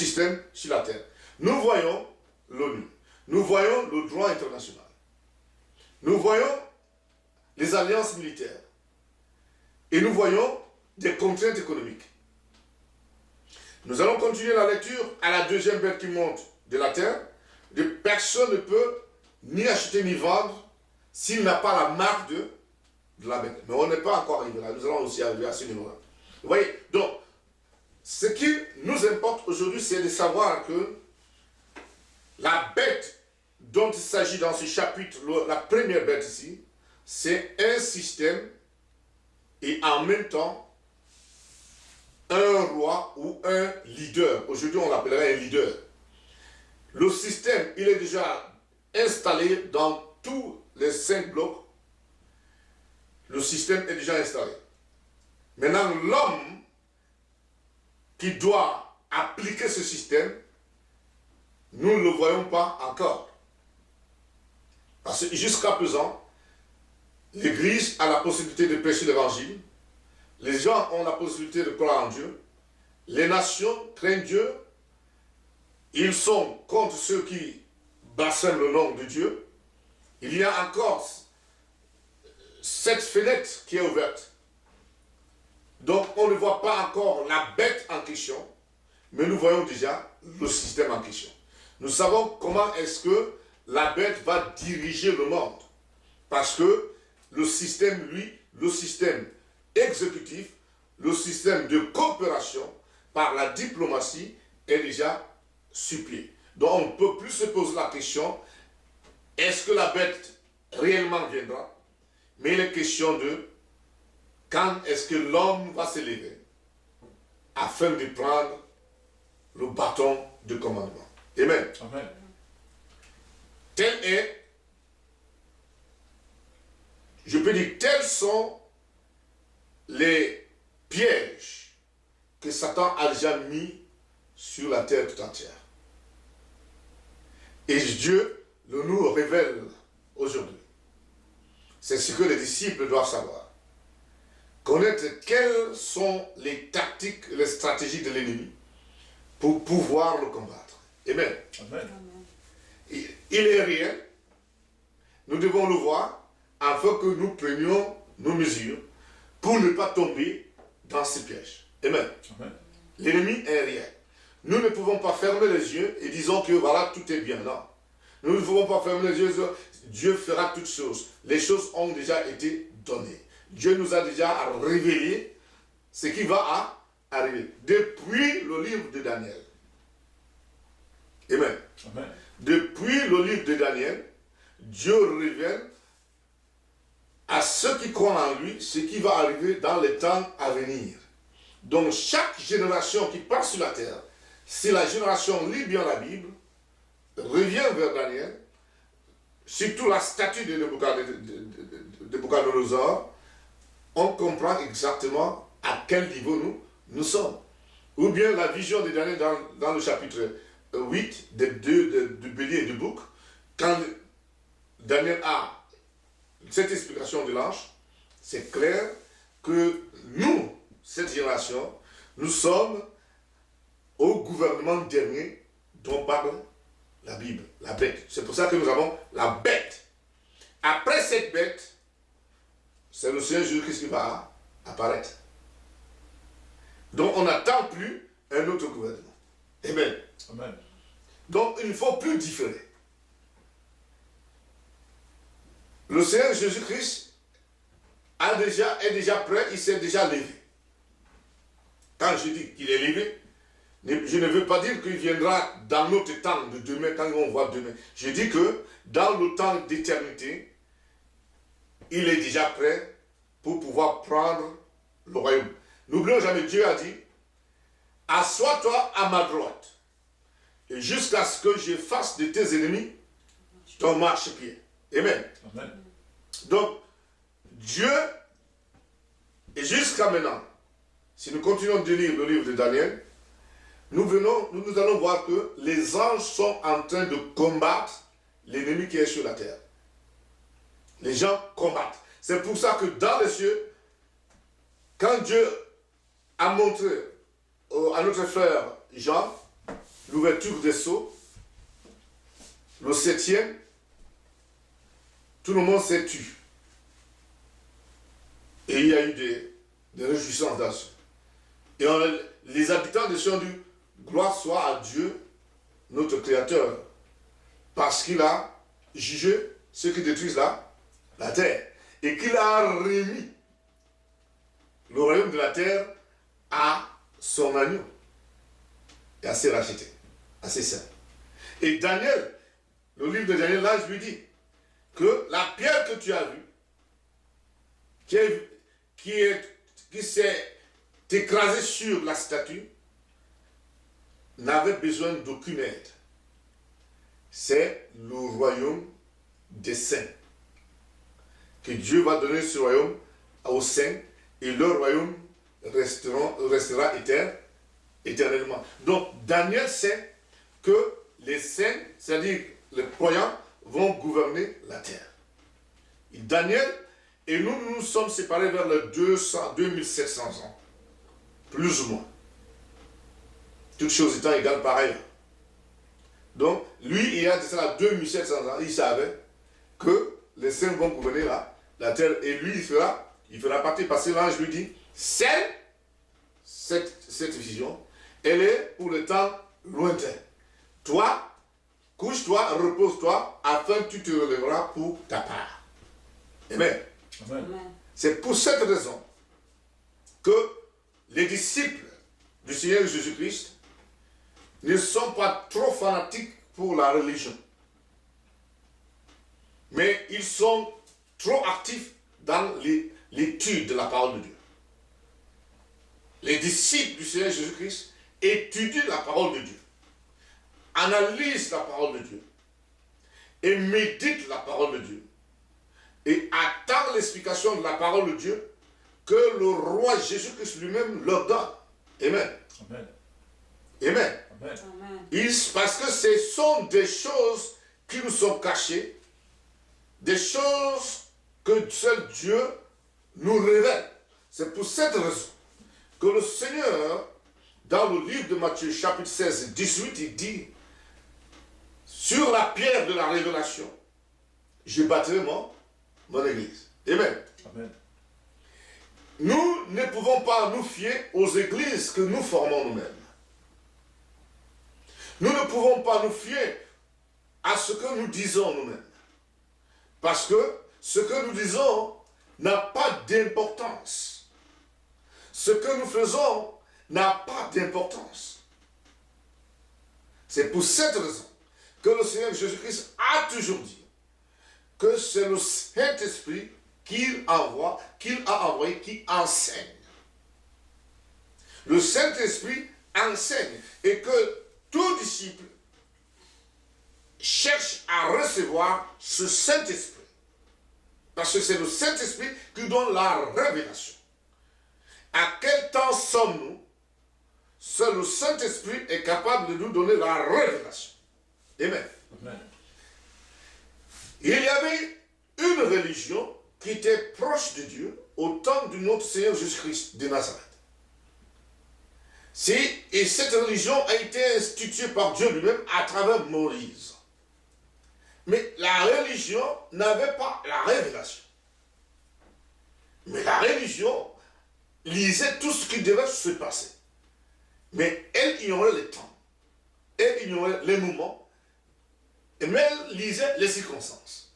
système sur la terre. Nous voyons l'ONU, nous voyons le droit international, nous voyons les alliances militaires et nous voyons des contraintes économiques. Nous allons continuer la lecture à la deuxième bête qui monte de la terre. Personne ne peut ni acheter ni vendre s'il n'a pas la marque de la bête. Mais on n'est pas encore arrivé là, nous allons aussi arriver à ce niveau-là. Vous voyez, donc, ce qui nous importe aujourd'hui, c'est de savoir que la bête dont il s'agit dans ce chapitre, la première bête ici, c'est un système et en même temps un roi ou un leader. Aujourd'hui, on l'appellerait un leader. Le système, il est déjà installé dans tous les 5 blocs. Le système est déjà installé. Maintenant, l'homme qui doit appliquer ce système, nous ne le voyons pas encore. Parce que jusqu'à présent, l'Église a la possibilité de prêcher l'Évangile. Les gens ont la possibilité de croire en Dieu. Les nations craignent Dieu. Ils sont contre ceux qui blasphèment le nom de Dieu. Il y a encore cette fenêtre qui est ouverte. Donc on ne voit pas encore la bête en question, mais nous voyons déjà le système en question. Nous savons comment est-ce que la bête va diriger le monde. Parce que le système, lui, le système exécutif, le système de coopération par la diplomatie est déjà sur pied. Donc on ne peut plus se poser la question, est-ce que la bête réellement viendra? Mais il est question de quand est-ce que l'homme va se lever afin de prendre le bâton de commandement. Amen. Amen. Tel est, je peux dire, tels sont les pièges que Satan a déjà mis sur la terre tout entière. Et Dieu le nous révèle aujourd'hui. C'est ce que les disciples doivent savoir. Connaître quelles sont les tactiques, les stratégies de l'ennemi pour pouvoir le combattre. Amen. Amen. Il est réel. Nous devons le voir afin que nous prenions nos mesures pour ne pas tomber dans ces pièges. Amen. Amen. L'ennemi est réel. Nous ne pouvons pas fermer les yeux et disons que voilà, tout est bien. Non. Nous ne pouvons pas fermer les yeux. Dieu fera toutes choses. Les choses ont déjà été données. Dieu nous a déjà révélé ce qui va arriver. Depuis le livre de Daniel. Amen. Amen. Depuis le livre de Daniel, Dieu révèle à ceux qui croient en lui ce qui va arriver dans les temps à venir. Donc chaque génération qui passe sur la terre, si la génération lit bien la Bible, revient vers Daniel, surtout la statue de Nebuchadnezzar, on comprend exactement à quel niveau nous sommes. Ou bien la vision de Daniel dans le chapitre 8 du bélier et du bouc, quand Daniel a cette explication de l'ange, c'est clair que nous, cette génération, nous sommes au gouvernement dernier dont parle la Bible, la bête. C'est pour ça que nous avons la bête. Après cette bête, c'est le Seigneur Jésus-Christ qui va apparaître. Donc on n'attend plus un autre gouvernement. Amen. Amen. Donc il ne faut plus différer. Le Seigneur Jésus-Christ est déjà prêt, il s'est déjà levé. Quand je dis qu'il est levé, je ne veux pas dire qu'il viendra dans notre temps de demain, quand on voit demain. Je dis que dans le temps d'éternité, il est déjà prêt pour pouvoir prendre le royaume. N'oublions jamais, Dieu a dit, assois-toi à ma droite, et jusqu'à ce que je fasse de tes ennemis ton marchepied. Amen. Amen. Donc, Dieu, et jusqu'à maintenant, si nous continuons de lire le livre de Daniel, nous allons voir que les anges sont en train de combattre l'ennemi qui est sur la terre. Les gens combattent. C'est pour ça que dans les cieux, quand Dieu a montré à notre frère Jean l'ouverture des sceaux, le 7e, tout le monde s'est tu. Et il y a eu des réjouissances là-dessus. Et les habitants des cieux ont dit, gloire soit à Dieu, notre Créateur, parce qu'il a jugé ceux qui détruisent la terre. Et qu'il a remis le royaume de la terre à son agneau. Et à ses rachetés, à ses saints. Et Daniel, le livre de Daniel, là, je lui dis que la pierre que tu as vue, qui s'est écrasée sur la statue, n'avait besoin d'aucune aide. C'est le royaume des saints. Que Dieu va donner ce royaume aux saints et leur royaume restera éternellement. Donc Daniel sait que les saints, c'est-à-dire les croyants, vont gouverner la terre. Et Daniel et nous sommes séparés vers les 2700 ans, plus ou moins. Toutes choses étant égales par ailleurs. Donc, lui, il y a de cela 2700 ans, il savait que les saints vont gouverner la terre. Et lui, il fera partie, parce que l'ange lui dit, cette vision, elle est pour le temps lointain. Toi, couche-toi, repose-toi, afin que tu te relèveras pour ta part. Amen. Amen. C'est pour cette raison que les disciples du Seigneur Jésus-Christ ne sont pas trop fanatiques pour la religion. Mais ils sont trop actifs dans l'étude de la parole de Dieu. Les disciples du Seigneur Jésus-Christ étudient la parole de Dieu, analysent la parole de Dieu et méditent la parole de Dieu et attendent l'explication de la parole de Dieu que le roi Jésus-Christ lui-même leur donne. Amen. Amen. Amen. Amen. Parce que ce sont des choses qui nous sont cachées, des choses que seul Dieu nous révèle. C'est pour cette raison que le Seigneur, dans le livre de Matthieu, chapitre 16, 18, il dit, sur la pierre de la révélation, je bâtirai mon église. Amen. Amen. Nous ne pouvons pas nous fier aux églises que nous formons nous-mêmes. Nous ne pouvons pas nous fier à ce que nous disons nous-mêmes. Parce que ce que nous disons n'a pas d'importance. Ce que nous faisons n'a pas d'importance. C'est pour cette raison que le Seigneur Jésus-Christ a toujours dit que c'est le Saint-Esprit qu'il a envoyé, qui enseigne. Le Saint-Esprit enseigne et que tout disciple cherche à recevoir ce Saint-Esprit. Parce que c'est le Saint-Esprit qui donne la révélation. À quel temps sommes-nous? Seul le Saint-Esprit est capable de nous donner la révélation. Amen. Amen. Il y avait une religion qui était proche de Dieu au temps de notre Seigneur Jésus-Christ de Nazareth. Et cette religion a été instituée par Dieu lui-même à travers Moïse. Mais la religion n'avait pas la révélation. Mais la religion lisait tout ce qui devait se passer. Mais elle ignorait le temps. Elle ignorait les moments. Mais elle lisait les circonstances.